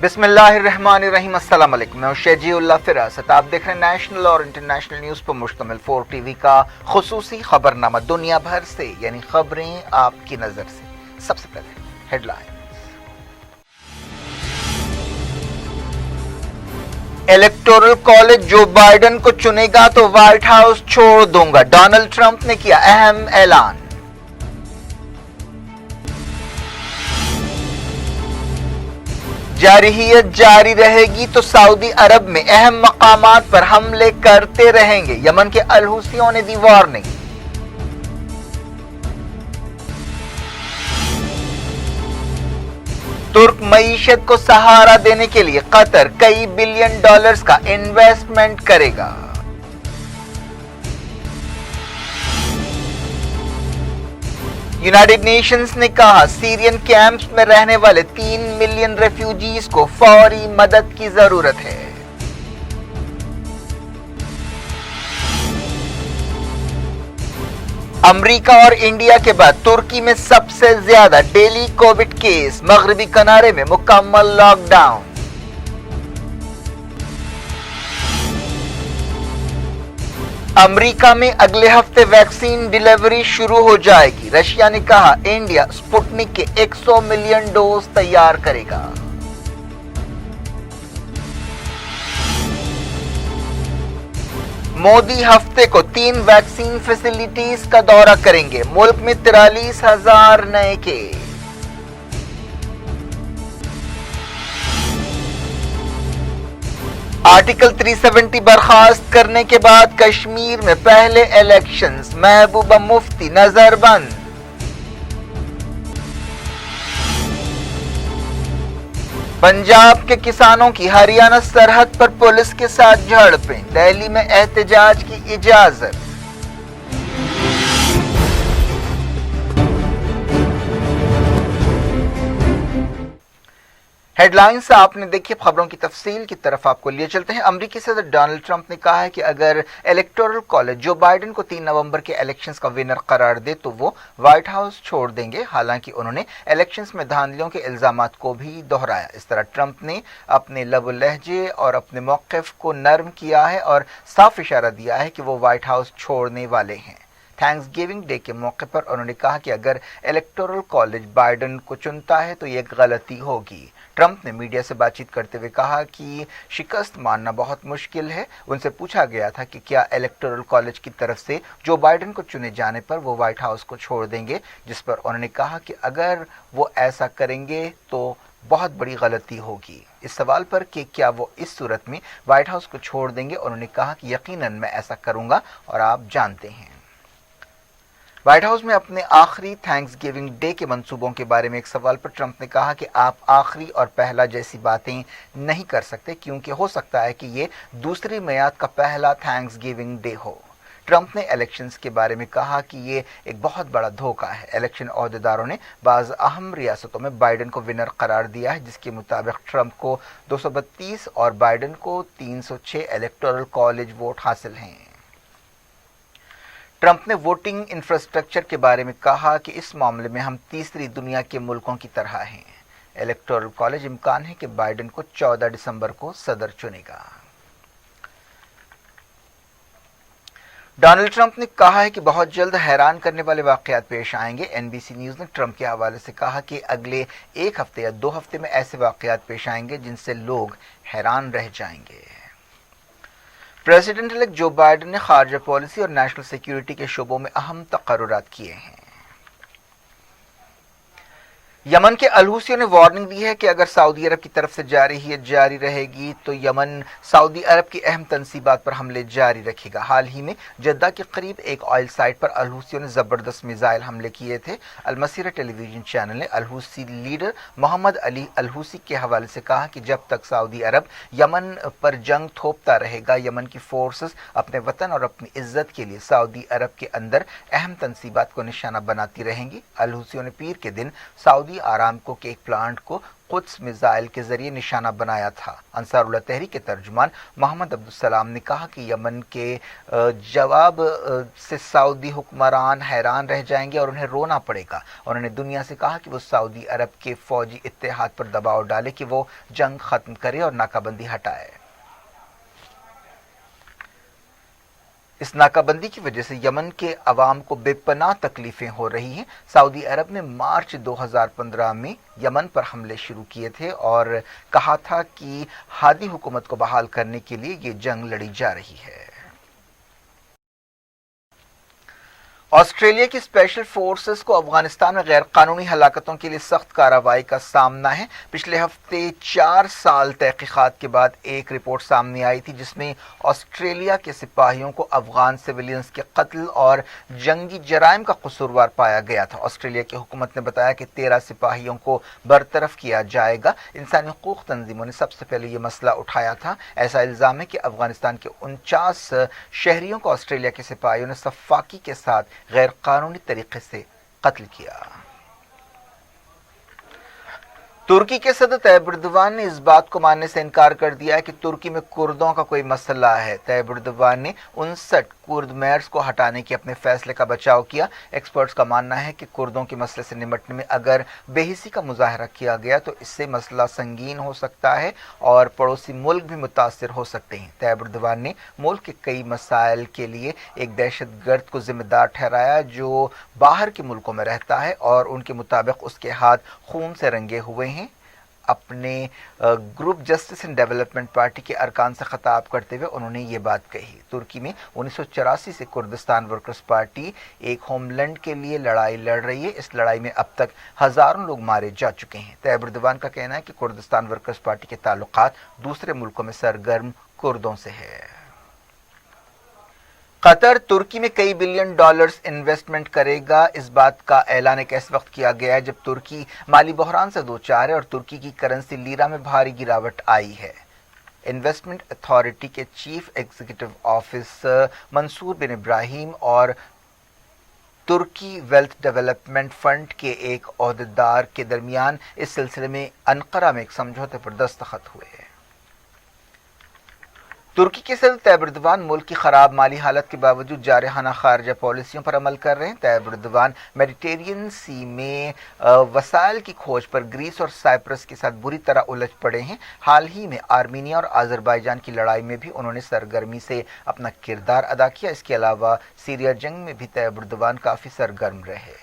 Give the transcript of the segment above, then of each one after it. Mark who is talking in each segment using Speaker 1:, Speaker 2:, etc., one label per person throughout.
Speaker 1: बिस्मिल्लाहिर्रहमानिर्रहीम। अस्सलाम वालेकुम। मैं शेजीउल्लाह फिरासत। आप देख रहे हैं नेशनल और इंटरनेशनल न्यूज़ पर मुश्तमिल 4 टीवी का खुसूसी खबरनामा दुनिया भर से, यानी खबरें आपकी नज़र से। सबसे पहले headline. Electoral college Joe Biden को चुनेगा तो व्हाइट हाउस छोड़ दूंगा, डोनाल्ड ट्रंप ने किया अहम ऐलान। जारहियत जारी रहेगी तो सऊदी अरब में अहम मकामात पर हमले करते रहेंगे, यमन के अल हुसियों ने दी वार्निंग। तुर्क मईशत को सहारा देने के लिए कतर कई बिलियन डॉलर्स का इन्वेस्टमेंट करेगा। यूनाइटेड नेशंस ने कहा सीरियन कैंप्स में रहने वाले 3 मिलियन रेफ्यूजीज को फौरी मदद की जरूरत है। अमेरिका और इंडिया के बाद तुर्की में सबसे ज्यादा डेली कोविड केस, मगरबी किनारे में मुकम्मल लॉकडाउन। अमेरिका में अगले हफ्ते वैक्सीन डिलीवरी शुरू हो जाएगी। रशिया ने कहा इंडिया स्पुतनिक के 100 मिलियन डोज तैयार करेगा। मोदी हफ्ते को 3 वैक्सीन फैसिलिटीज का दौरा करेंगे। मुल्क में 43,000 नए केस। आर्टिकल 370 बर्खास्त करने के बाद कश्मीर में पहले इलेक्शंस, महबूबा मुफ्ती नजरबंद। पंजाब के किसानों की हरियाणा सरहद पर पुलिस के साथ झड़पें, दिल्ली में एहतजाज की इजाजत। हेडलाइंस आपने देखी, खबरों की तफसील की तरफ आपको लिए चलते हैं। अमेरिकी सदर डोनाल्ड ट्रंप ने कहा है कि अगर इलेक्टोरल कॉलेज जो बाइडेन को 3 नवंबर के इलेक्शंस का विनर करार दे तो वो व्हाइट हाउस छोड़ देंगे। हालांकि उन्होंने इलेक्शंस में धांधलियों के इल्जामात को भी दोहराया। इस तरह ट्रंप ने अपने लब लहजे और अपने मौक़िफ़ को नरम किया है और साफ इशारा दिया है कि वो व्हाइट हाउस छोड़ने वाले हैं। थैंक्स गिविंग डे के मौके पर उन्होंने कहा कि अगर इलेक्टोरल कॉलेज बाइडेन को चुनता है तो ये गलती होगी। ट्रंप ने मीडिया से बातचीत करते हुए कहा कि शिकस्त मानना बहुत मुश्किल है। उनसे पूछा गया था कि क्या इलेक्टोरल कॉलेज की तरफ से जो बाइडेन को चुने जाने पर वो व्हाइट हाउस को छोड़ देंगे, जिस पर उन्होंने कहा कि अगर वो ऐसा करेंगे तो बहुत बड़ी गलती होगी। इस सवाल पर कि क्या वो इस सूरत में व्हाइट हाउस को छोड़ देंगे, उन्होंने कहा कि यकीनन मैं ऐसा करूंगा और आप जानते हैं। व्हाइट हाउस में अपने आखिरी थैंक्स गिविंग डे के मंसूबों के बारे में एक सवाल पर ट्रंप ने कहा कि आप आखिरी और पहला जैसी बातें नहीं कर सकते, क्योंकि हो सकता है कि ये दूसरी मियाद का पहला थैंक्स गिविंग डे हो। ट्रंप ने इलेक्शंस के बारे में कहा कि ये एक बहुत बड़ा धोखा है। इलेक्शन अहदेदारों ने बाज़ अहम रियासतों में बाइडेन को विनर करार दिया है, जिसके मुताबिक ट्रंप को 232 और बाइडेन को 306 इलेक्टोरल कॉलेज वोट हासिल हैं। ट्रंप ने वोटिंग इंफ्रास्ट्रक्चर के बारे में कहा कि इस मामले में हम तीसरी दुनिया के मुल्कों की तरह हैं। इलेक्टोरल कॉलेज इम्कान है कि बाइडेन को 14 दिसंबर को सदर चुनेगा। डोनाल्ड ट्रंप ने कहा है कि बहुत जल्द हैरान करने वाले वाकयात पेश आएंगे। एनबीसी न्यूज ने ट्रंप के हवाले से कहा कि अगले 1 हफ्ते या 2 हफ्ते में ऐसे वाकयात पेश आएंगे जिनसे लोग हैरान रह जाएंगे। प्रेसिडेंट इलेक्ट जो बाइडेन ने खारजा पॉलिसी और नेशनल सिक्योरिटी के शोबों में अहम तकर्रुरात किए हैं। यमन के अल हुसियों ने वार्निंग दी है कि अगर सऊदी अरब की तरफ से जारहियत जारी रहेगी तो यमन सऊदी अरब की अहम तंसीबात पर हमले जारी रखेगा। हाल ही में जद्दा के करीब एक ऑयल साइट पर अल हुसियों ने जबरदस्त मिसाइल हमले किए थे। अल मसीरा टेलीविजन चैनल ने अल हुसी लीडर मोहम्मद अली अल हुसी के हवाले से कहा कि जब तक सऊदी अरब यमन पर जंग थोपता रहेगा, यमन की फोर्सेस अपने वतन और अपनी इज्जत के लिए सऊदी अरब के अंदर अहम तंसीबात को निशाना बनाती रहेंगी। अल हुसियों ने पीर के दिन सऊदी سعودی آرامکو کے ایک پلانٹ کو قدس میزائل کے ذریعے نشانہ بنایا تھا۔ انصار اللہ تحریک کے ترجمان محمد عبدالسلام نے کہا کہ یمن کے جواب سے سعودی حکمران حیران رہ جائیں گے اور انہیں رونا پڑے گا۔ انہوں نے دنیا سے کہا کہ وہ سعودی عرب کے فوجی اتحاد پر دباؤ ڈالے کہ وہ جنگ ختم کرے اور ناکہ بندی ہٹائے۔ اس ناکہ بندی کی وجہ سے یمن کے عوام کو بے پناہ تکلیفیں ہو رہی ہیں۔ سعودی عرب نے مارچ 2015 میں یمن پر حملے شروع کیے تھے اور کہا تھا کہ ہادی حکومت کو بحال کرنے کے لیے یہ جنگ لڑی جا رہی ہے۔ آسٹریلیا کی اسپیشل فورسز کو افغانستان میں غیر قانونی ہلاکتوں کے لیے سخت کارروائی کا سامنا ہے۔ پچھلے ہفتے 4 سال تحقیقات کے بعد ایک رپورٹ سامنے آئی تھی جس میں آسٹریلیا کے سپاہیوں کو افغان سویلینز کے قتل اور جنگی جرائم کا قصوروار پایا گیا تھا۔ آسٹریلیا کی حکومت نے بتایا کہ 13 سپاہیوں کو برطرف کیا جائے گا۔ انسانی حقوق تنظیموں نے سب سے پہلے یہ مسئلہ اٹھایا تھا۔ ایسا الزام ہے کہ افغانستان کے 49 شہریوں کو آسٹریلیا کے سپاہیوں نے سفاکی کے ساتھ غیر قانونی طریقے سے قتل کیا۔ ترکی کے صدر طیب ایردوان نے اس بات کو ماننے سے انکار کر دیا ہے کہ ترکی میں کردوں کا کوئی مسئلہ ہے۔ طیب ایردوان نے 59 کرد میئرز کو ہٹانے کے اپنے فیصلے کا بچاؤ کیا۔ ایکسپرٹس کا ماننا ہے کہ کردوں کے مسئلے سے نمٹنے میں اگر بے حسی کا مظاہرہ کیا گیا تو اس سے مسئلہ سنگین ہو سکتا ہے اور پڑوسی ملک بھی متاثر ہو سکتے ہیں۔ طیب ایردوان نے ملک کے کئی مسائل کے لیے ایک دہشت گرد کو ذمہ دار ٹھہرایا جو باہر کے ملکوں میں رہتا ہے اور ان کے مطابق اس کے ہاتھ خون سے رنگے ہوئے ہیں۔ اپنے group justice and development party کے ارکان سے خطاب کرتے ہوئے انہوں نے یہ بات کہی۔ ترکی میں 1984 سے کردستان ورکرز پارٹی ایک ہوم لینڈ کے لیے لڑائی لڑ رہی ہے۔ اس لڑائی میں اب تک ہزاروں لوگ مارے جا چکے ہیں۔ طیب ایردوان کا کہنا ہے کہ کردستان ورکرز پارٹی کے تعلقات دوسرے ملکوں میں سرگرم کردوں سے ہے۔ قطر ترکی میں کئی بلین ڈالرز انویسٹمنٹ کرے گا۔ اس بات کا اعلان ایک ایسے وقت کیا گیا ہے جب ترکی مالی بحران سے دوچار ہے اور ترکی کی کرنسی لیرا میں بھاری گراوٹ آئی ہے۔ انویسٹمنٹ اتھارٹی کے چیف ایگزیکٹو آفیسر منصور بن ابراہیم اور ترکی ویلتھ ڈیولپمنٹ فنڈ کے ایک عہدیدار کے درمیان اس سلسلے میں انقرہ میں ایک سمجھوتے پر دستخط ہوئے۔ ترکی کے صدر طیب ایردوان ملک کی خراب مالی حالت کے باوجود جارحانہ خارجہ پالیسیوں پر عمل کر رہے ہیں۔ طیب ایردوان میڈیٹرینین سی میں وسائل کی کھوج پر گریس اور سائپرس کے ساتھ بری طرح الجھ پڑے ہیں۔ حال ہی میں آرمینیا اور آذربائیجان کی لڑائی میں بھی انہوں نے سرگرمی سے اپنا کردار ادا کیا۔ اس کے علاوہ سیریا جنگ میں بھی طیب ایردوان کافی سرگرم رہے۔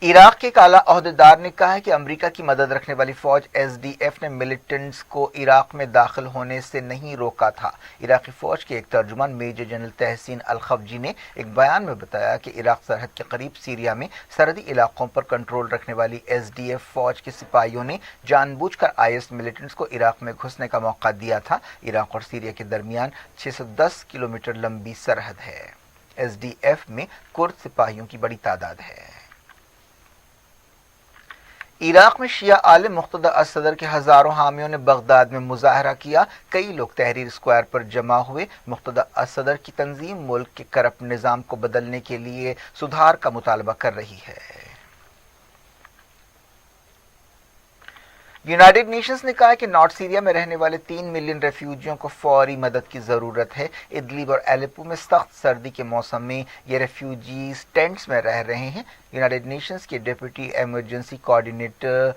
Speaker 1: عراق کے ایک اعلیٰ عہدیدار نے کہا ہے کہ امریکہ کی مدد رکھنے والی فوج SDF نے ملیٹنٹس کو عراق میں داخل ہونے سے نہیں روکا تھا۔ عراقی فوج کے ایک ترجمان میجر جنرل تحسین الخفجی نے ایک بیان میں بتایا کہ عراق سرحد کے قریب سیریا میں سرحدی علاقوں پر کنٹرول رکھنے والی SDF فوج کے سپاہیوں نے جان بوجھ کر IS ملیٹنٹس کو عراق میں گھسنے کا موقع دیا تھا۔ عراق اور سیریا کے درمیان 610 کلومیٹر لمبی سرحد ہے۔ SDF میں کرد سپاہیوں کی بڑی تعداد ہے۔ عراق میں شیعہ عالم مقتدی الصدر کے ہزاروں حامیوں نے بغداد میں مظاہرہ کیا۔ کئی لوگ تحریر اسکوائر پر جمع ہوئے۔ مقتدی الصدر کی تنظیم ملک کے کرپٹ نظام کو بدلنے کے لیے سدھار کا مطالبہ کر رہی ہے۔ یونائیٹڈ نیشنز نے کہا ہے کہ نارتھ سیریا میں رہنے والے 3 ملین ریفیوجیوں کو فوری مدد کی ضرورت ہے۔ ادلیب اور ایلیپو میں سخت سردی کے موسم میں یہ ریفیوجیز ٹینٹس میں رہ رہے ہیں۔ یونائیٹڈ نیشنز کے ڈپٹی ایمرجنسی کوآرڈینیٹر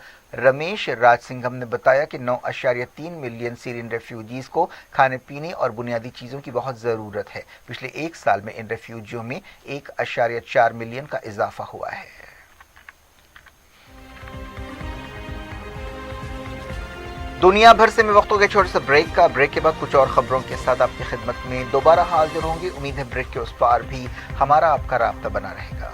Speaker 1: رمیش راج سنگھم نے بتایا کہ 9.3 ملین سیرین ریفیوجیز کو کھانے پینے اور بنیادی چیزوں کی بہت ضرورت ہے۔ پچھلے ایک سال میں ان ریفیوجیوں میں 1.4 ملین کا اضافہ ہوا ہے۔ دنیا بھر سے میں وقت ہو گیا چھوٹے سے بریک کا۔ بریک کے بعد کچھ اور خبروں کے ساتھ آپ کی خدمت میں دوبارہ حاضر ہوں گے۔ امید ہے بریک کے اس پار بھی ہمارا آپ کا رابطہ بنا رہے گا۔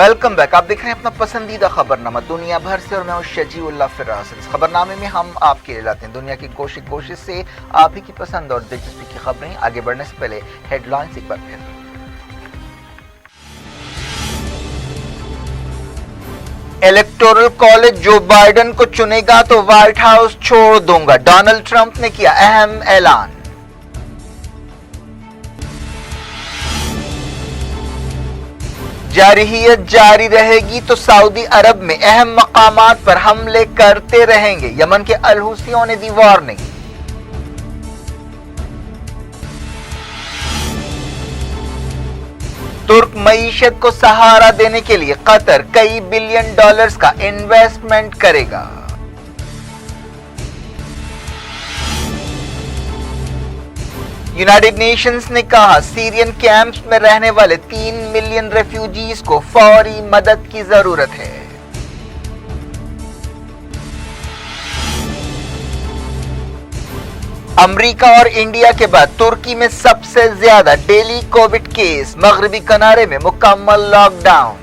Speaker 1: Welcome back. आप देख रहे हैं अपना पसंदीदा खबरनामा दुनिया भर से और मैं हूं शजीउल्लाह फिरास। इस खबरनामे में हम आपके लिए लाते हैं दुनिया की कोशिश से आप ही की पसंद और दिलचस्पी की खबरें। आगे बढ़ने से पहले हेडलाइंस एक बार फिर। इलेक्टोरल कॉलेज जो बाइडेन को चुनेगा तो व्हाइट हाउस छोड़ दूंगा, डोनाल्ड ट्रंप ने किया अहम ऐलान। जारहियत जारी रहेगी तो सऊदी अरब में अहम मकामात पर हमले करते रहेंगे, यमन के अल हुसियों ने दी वार्निंग। तुर्क मईशत को सहारा देने के लिए कतर कई बिलियन डॉलर्स का इन्वेस्टमेंट करेगा। यूनाइटेड नेशंस ने कहा सीरियन कैंप्स में रहने वाले 3 मिलियन रेफ्यूजीज को फौरी मदद की जरूरत है। अमेरिका और इंडिया के बाद तुर्की में सबसे ज्यादा डेली कोविड केस, मगरबी किनारे में मुकम्मल लॉकडाउन।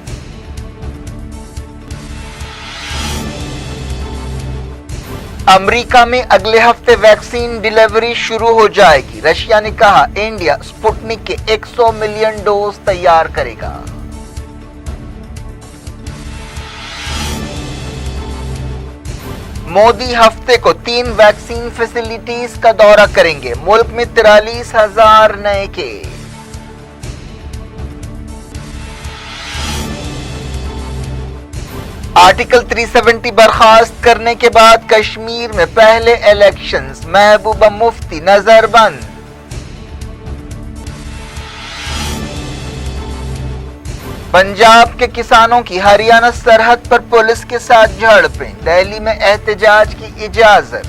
Speaker 1: अमेरिका में अगले हफ्ते वैक्सीन डिलीवरी शुरू हो जाएगी। रशिया ने कहा इंडिया स्पुतनिक के 100 मिलियन डोज तैयार करेगा। मोदी हफ्ते को 3 वैक्सीन फैसिलिटीज का दौरा करेंगे। मुल्क में 43,000 नए केस। आर्टिकल 370 बर्खास्त करने के बाद कश्मीर में पहले इलेक्शंस, महबूबा मुफ्ती नजरबंद। पंजाब के किसानों की हरियाणा सरहद पर पुलिस के साथ झड़पें, दिल्ली में एहतजाज की इजाजत।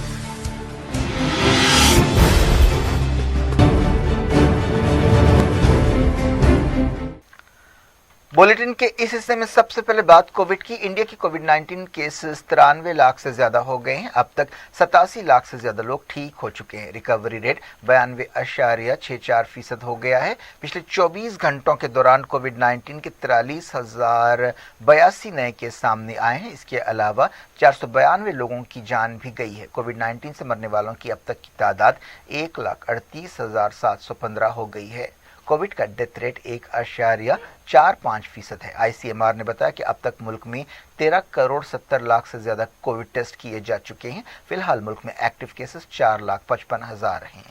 Speaker 1: बुलेटिन के इस हिस्से में सबसे पहले बात कोविड की। इंडिया की कोविड-19 केसेस 93 लाख से ज्यादा हो गए हैं। अब तक 87 लाख से ज्यादा लोग ठीक हो चुके हैं। रिकवरी रेट 92.64% हो गया है। पिछले 24 घंटों के दौरान कोविड-19 के 43,082 नए केस सामने आए हैं। इसके अलावा 492 लोगों की जान भी गई है। कोविड-19 से मरने वालों की अब तक की तादाद 1,38,715 हो गई है। कोविड का डेथ रेट 1.45% है। आईसीएमआर ने बताया कि अब तक मुल्क में 13 करोड़ 70 लाख से ज्यादा कोविड टेस्ट किए जा चुके हैं। फिलहाल मुल्क में एक्टिव केसेस 4,55,000 हैं।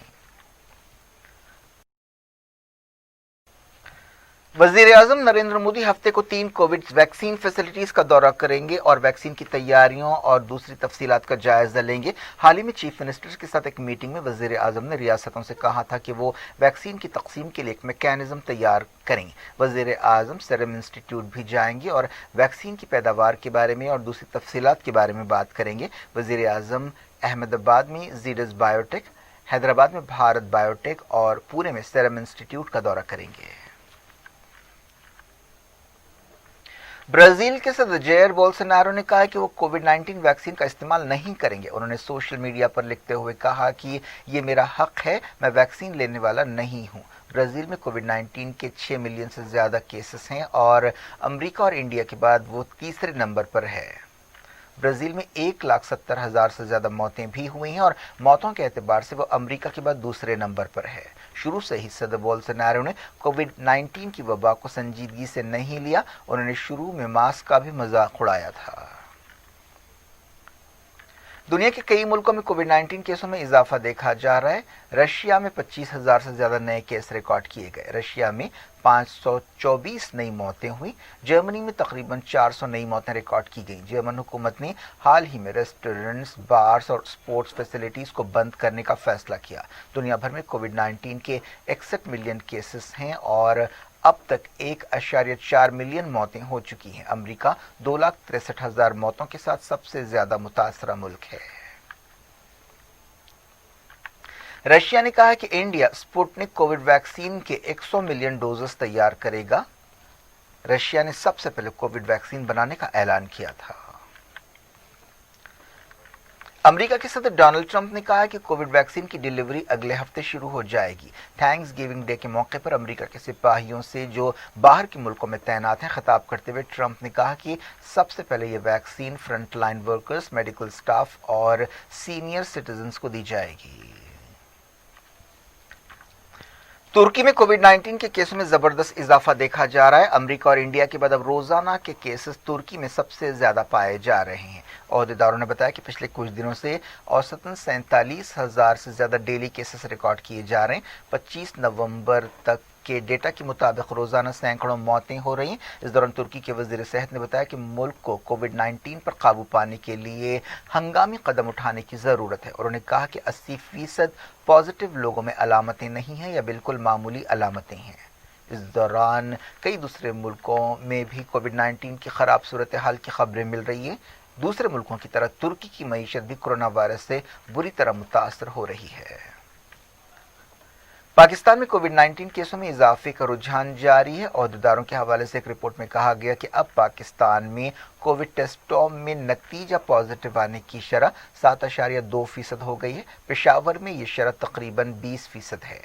Speaker 1: वजीर-ए-आज़म नरेंद्र मोदी हफ्ते को 3 कोविड वैक्सीन फैसिलिटीज का दौरा करेंगे और वैक्सीन की तैयारियों और दूसरी तफसीलात का जायजा लेंगे। हाल ही में चीफ मिनिस्टर्स के साथ एक मीटिंग में वजीर-ए-आज़म ने रियासतों से कहा था कि वो वैक्सीन की तकसीम के लिए एक मैकेनिज्म तैयार करेंगे। वजीर-ए-आज़म सीरम इंस्टीट्यूट भी जाएंगे और वैक्सीन की पैदावार के बारे में और दूसरी तफसीलात के बारे में बात करेंगे। वजीर-ए-आज़म अहमदाबाद में ज़ीडस बायोटेक, हैदराबाद में भारत बायोटेक और पुणे में सीरम इंस्टीट्यूट का दौरा करेंगे। ब्राजील के सदर जेयर बोल्सोनारो ने कहा कि वो कोविड-19 वैक्सीन का इस्तेमाल नहीं करेंगे। उन्होंने सोशल मीडिया पर लिखते हुए कहा कि ये मेरा हक है, मैं वैक्सीन लेने वाला नहीं हूं। ब्राजील में कोविड-19 के 6 मिलियन से ज्यादा केसेस हैं और अमेरिका और इंडिया के बाद वो तीसरे नंबर पर है। ब्राजील में 1,70,000 से ज्यादा मौतें भी हुई हैं और मौतों के एतबार से वो अमेरिका के बाद दूसरे नंबर पर है। शुरू से ही सदर बोल्सोनारो ने कोविड-19 की वबा को संजीदगी से नहीं लिया। उन्होंने शुरू में मास्क का भी मजाक उड़ाया था। दुनिया के कई मुल्कों में कोविड-19 केसों में इजाफा देखा जा रहा है। रशिया में 25,000 से ज्यादा नए केस रिकॉर्ड किए गए। रशिया में 524 नई मौतें हुई। जर्मनी में तकरीबन 400 नई मौतें रिकॉर्ड की गई। जर्मन हुकूमत ने हाल ही में रेस्टोरेंट्स, बार्स और स्पोर्ट्स फैसिलिटीज को बंद करने का फैसला किया। दुनिया भर में कोविड-19 के 61 मिलियन केसेस हैं और अब तक 1.4 मिलियन मौतें हो चुकी हैं। अमेरिका 2,63,000 मौतों के साथ सबसे ज्यादा मुतासरा मुल्क है। रशिया ने कहा कि इंडिया स्पुतनिक कोविड वैक्सीन के 100 मिलियन डोजेस तैयार करेगा। रशिया ने सबसे पहले कोविड वैक्सीन बनाने का ऐलान किया था। अमेरिका के सदर डोनाल्ड ट्रंप ने कहा है कि कोविड वैक्सीन की डिलीवरी अगले हफ्ते शुरू हो जाएगी। थैंक्स गिविंग डे के मौके पर अमेरिका के सिपाहियों से जो बाहर के मुल्कों में तैनात हैं खिताब करते हुए ट्रंप ने कहा कि सबसे पहले ये vaccine front line workers, medical staff और सीनियर सिटीजन्स को दी जाएगी। तुर्की में कोविड-19 के केसों में जबरदस्त इजाफा देखा जा रहा है। अमेरिका और इंडिया के बाद अब रोजाना के केसेस तुर्की में सबसे ज्यादा पाए जा रहे हैं। ओहदेदारों ने बताया कि पिछले कुछ दिनों से औसतन 47,000 से ज्यादा डेली केसेस रिकॉर्ड किए जा रहे हैं। 25 नवंबर तक के डेटा के मुताबिक रोजाना सैकड़ों मौतें हो रही हैं। इस दौरान तुर्की के वजीर सेहत ने बताया कि मुल्क को कोविड-19 पर काबू पाने के लिए हंगामी कदम उठाने की जरूरत है। उन्होंने कहा कि 80% पॉजिटिव लोगों में अलामतें नहीं हैं या बिल्कुल मामूली अलामतें हैं। इस दौरान कई दूसरे मुल्कों में भी कोविड-19 की खराब सूरत हाल की खबरें मिल रही हैं। दूसरे मुल्कों की तरह तुर्की की मईशत भी कोरोना वायरस से बुरी तरह मुतासर हो रही है। पाकिस्तान में कोविड-19 केसों में इजाफे का रुझान जारी है। ओहदेदारों के हवाले से एक रिपोर्ट में कहा गया कि अब पाकिस्तान में कोविड टेस्टों में नतीजा पॉजिटिव आने की शरह 7.2% हो गई है। पेशावर में ये शरह तकरीबन 20% है।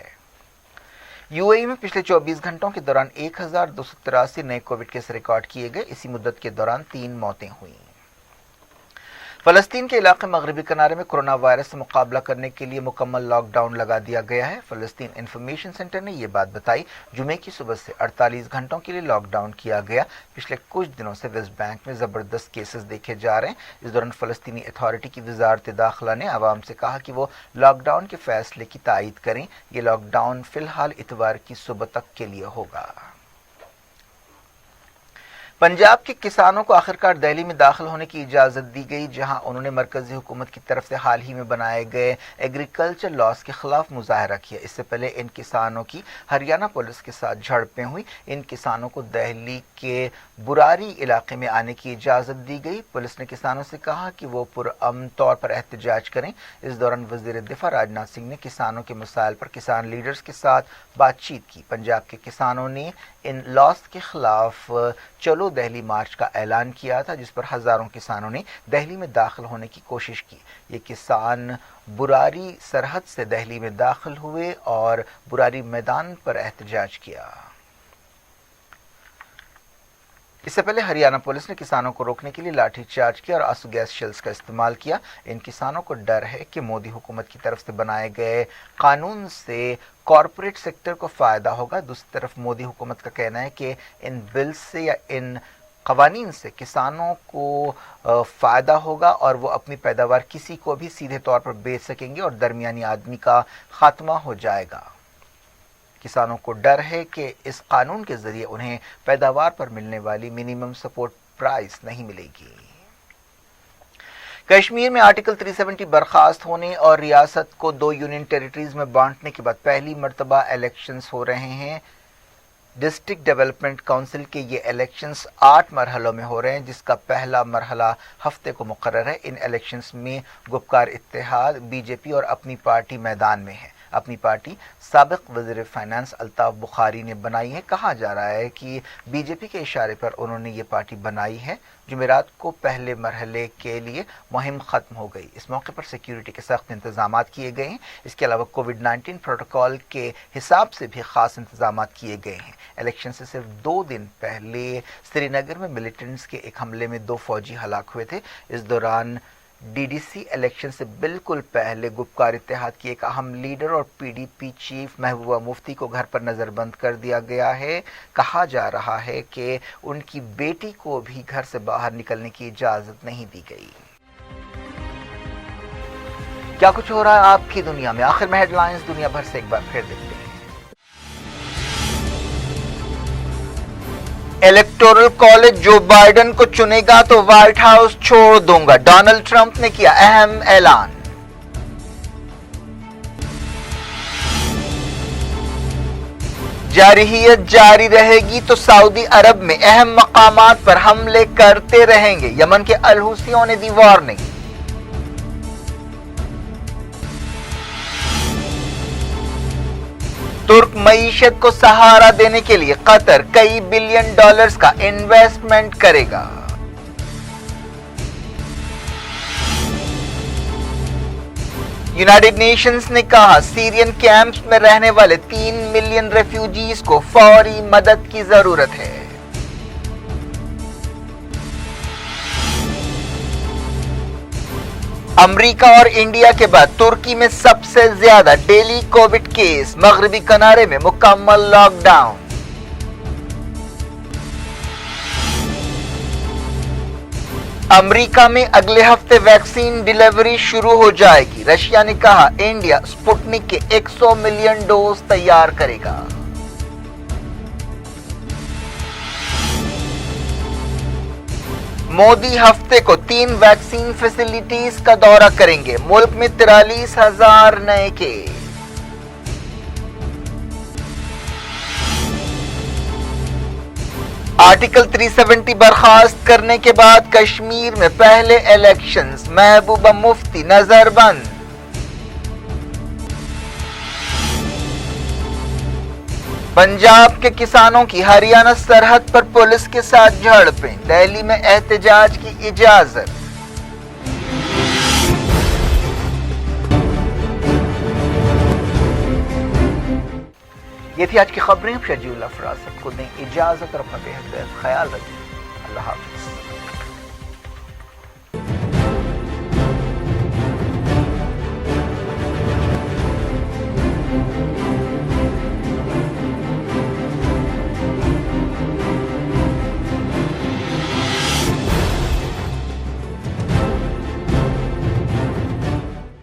Speaker 1: यूएई में पिछले 24 घंटों के दौरान 1,283 नए कोविड केस रिकॉर्ड किए गए। इसी मुद्दत के दौरान 3 मौतें हुई। फलस्तीन के इलाके मगरबी किनारे में कोरोना वायरस से मुकाबला करने के लिए मुकम्मल लॉकडाउन लगा दिया गया है। फलस्तीन इंफॉर्मेशन सेंटर ने यह बात बताई। जुमे की सुबह से 48 घंटों के लिए लॉकडाउन किया गया। पिछले कुछ दिनों से वेस्ट बैंक में जबरदस्त केसेस देखे जा रहे हैं। इस दौरान फलस्तीनी अथॉरिटी की वजारत दाखिला ने आवाम से कहा कि वो लॉकडाउन के फैसले की तायीद करें। ये लॉकडाउन फिलहाल इतवार की सुबह तक के लिए होगा। पंजाब के किसानों को आखिरकार दिल्ली में दाखिल होने की इजाजत दी गई, जहां उन्होंने मरकजी हुकूमत की तरफ से हाल ही में बनाए गए एग्रीकल्चर लॉस के खिलाफ मुजाहरा किया। इससे पहले इन किसानों की हरियाणा पुलिस के साथ झड़पें हुई। इन किसानों को दिल्ली के बुरारी इलाके में आने की इजाजत दी गई। पुलिस ने किसानों से कहा कि वो पुरअमन तौर पर एहतजाज करें। इस दौरान वजीर दिफा राजनाथ सिंह ने किसानों के मसाइल पर किसान लीडर्स के साथ बातचीत की। पंजाब के किसानों ने इन लॉस के खिलाफ चलो दिल्ली मार्च का ऐलान किया था, जिस पर हजारों किसानों ने दिल्ली में दाखिल होने की कोशिश की। ये किसान बुरारी सरहद से दिल्ली में दाखिल हुए और बुरारी मैदान पर एहतजाज किया। इससे पहले हरियाणा पुलिस ने किसानों को रोकने के लिए लाठीचार्ज किया और आंसू गैस शेल्स का इस्तेमाल किया। इन किसानों को डर है कि मोदी हुकूमत की तरफ से बनाए गए कानून से कॉरपोरेट सेक्टर को फायदा होगा। दूसरी तरफ मोदी हुकूमत का कहना है कि इन बिल्स से या इन कवानीन से किसानों को फायदा होगा और वो अपनी पैदावार किसी को भी सीधे तौर पर बेच सकेंगे और दरमियानी आदमी का खात्मा हो जाएगा। किसानों को डर है कि इस कानून के जरिए उन्हें पैदावार पर मिलने वाली मिनिमम सपोर्ट प्राइस नहीं मिलेगी। कश्मीर में आर्टिकल 370 बर्खास्त होने और रियासत को 2 यूनियन टेरिटरीज में बांटने के बाद पहली मर्तबा इलेक्शंस हो रहे हैं। डिस्ट्रिक्ट डेवलपमेंट काउंसिल के ये इलेक्शंस 8 मरहलों में हो रहे हैं, जिसका पहला मरहला हफ्ते को मुकर्रर है। इन इलेक्शंस में गुपकार इत्तेहाद, बीजेपी और अपनी पार्टी मैदान में है। अपनी पार्टी साबिक वज़ीर फाइनेंस अल्ताफ बुखारी ने बनाई है। कहा जा रहा है कि बीजेपी के इशारे पर उन्होंने ये पार्टी बनाई है। जुमेरात को पहले मरहले के लिए मुहिम खत्म हो गई। इस मौके पर सिक्योरिटी के सख्त इंतजाम किए गए हैं। इसके अलावा कोविड-19 प्रोटोकॉल के हिसाब से भी खास इंतजाम किए गए हैं। इलेक्शन से सिर्फ 2 दिन पहले श्रीनगर में मिलिटेंट्स के एक हमले में 2 फौजी हलाक हुए थे। इस दौरान डीडीसी इलेक्शन से बिल्कुल पहले गुपकार इत्तेहाद की एक अहम लीडर और पीडीपी चीफ महबूबा मुफ्ती को घर पर नजरबंद कर दिया गया है। कहा जा रहा है कि उनकी बेटी को भी घर से बाहर निकलने की इजाजत नहीं दी गई। क्या कुछ हो रहा है आपकी दुनिया में? आखिर में हेडलाइंस दुनिया भर से एक बार फिर देखते हैं। इलेक्टोरल कॉलेज जो बाइडेन को चुनेगा तो व्हाइट हाउस छोड़ दूंगा, डोनाल्ड ट्रंप ने किया अहम ऐलान। जारहियत जारी रहेगी तो सऊदी अरब में अहम मकामात पर हमले करते रहेंगे, यमन के अल हुसियों ने दी वार्निंग। तुर्क मईशत को सहारा देने के लिए कतर कई बिलियन डॉलर्स का इन्वेस्टमेंट करेगा। यूनाइटेड नेशंस ने कहा सीरियन कैंप्स में रहने वाले 3 मिलियन रेफ्यूजीज को फौरी मदद की जरूरत है। अमेरिका और इंडिया के बाद तुर्की में सबसे ज्यादा डेली कोविड केस, मगरबी किनारे में मुकम्मल लॉकडाउन। अमेरिका में अगले हफ्ते वैक्सीन डिलीवरी शुरू हो जाएगी। रशिया ने कहा इंडिया स्पुतनिक के 100 मिलियन डोज तैयार करेगा। मोदी हफ्ते को 3 वैक्सीन फैसिलिटीज का दौरा करेंगे। मुल्क में 43,000 नए केस। आर्टिकल 370 बर्खास्त करने के बाद कश्मीर में पहले इलेक्शंस, महबूबा मुफ्ती नजरबंद। पंजाब के किसानों की हरियाणा सरहद पर पुलिस के साथ झड़पें, दिल्ली में एहतजाज की इजाजत। ये थी आज की खबरें। शजीउल अफराज को दें इजाजत और अपना बेहद ख्याल रखें। अल्लाह हाफिज।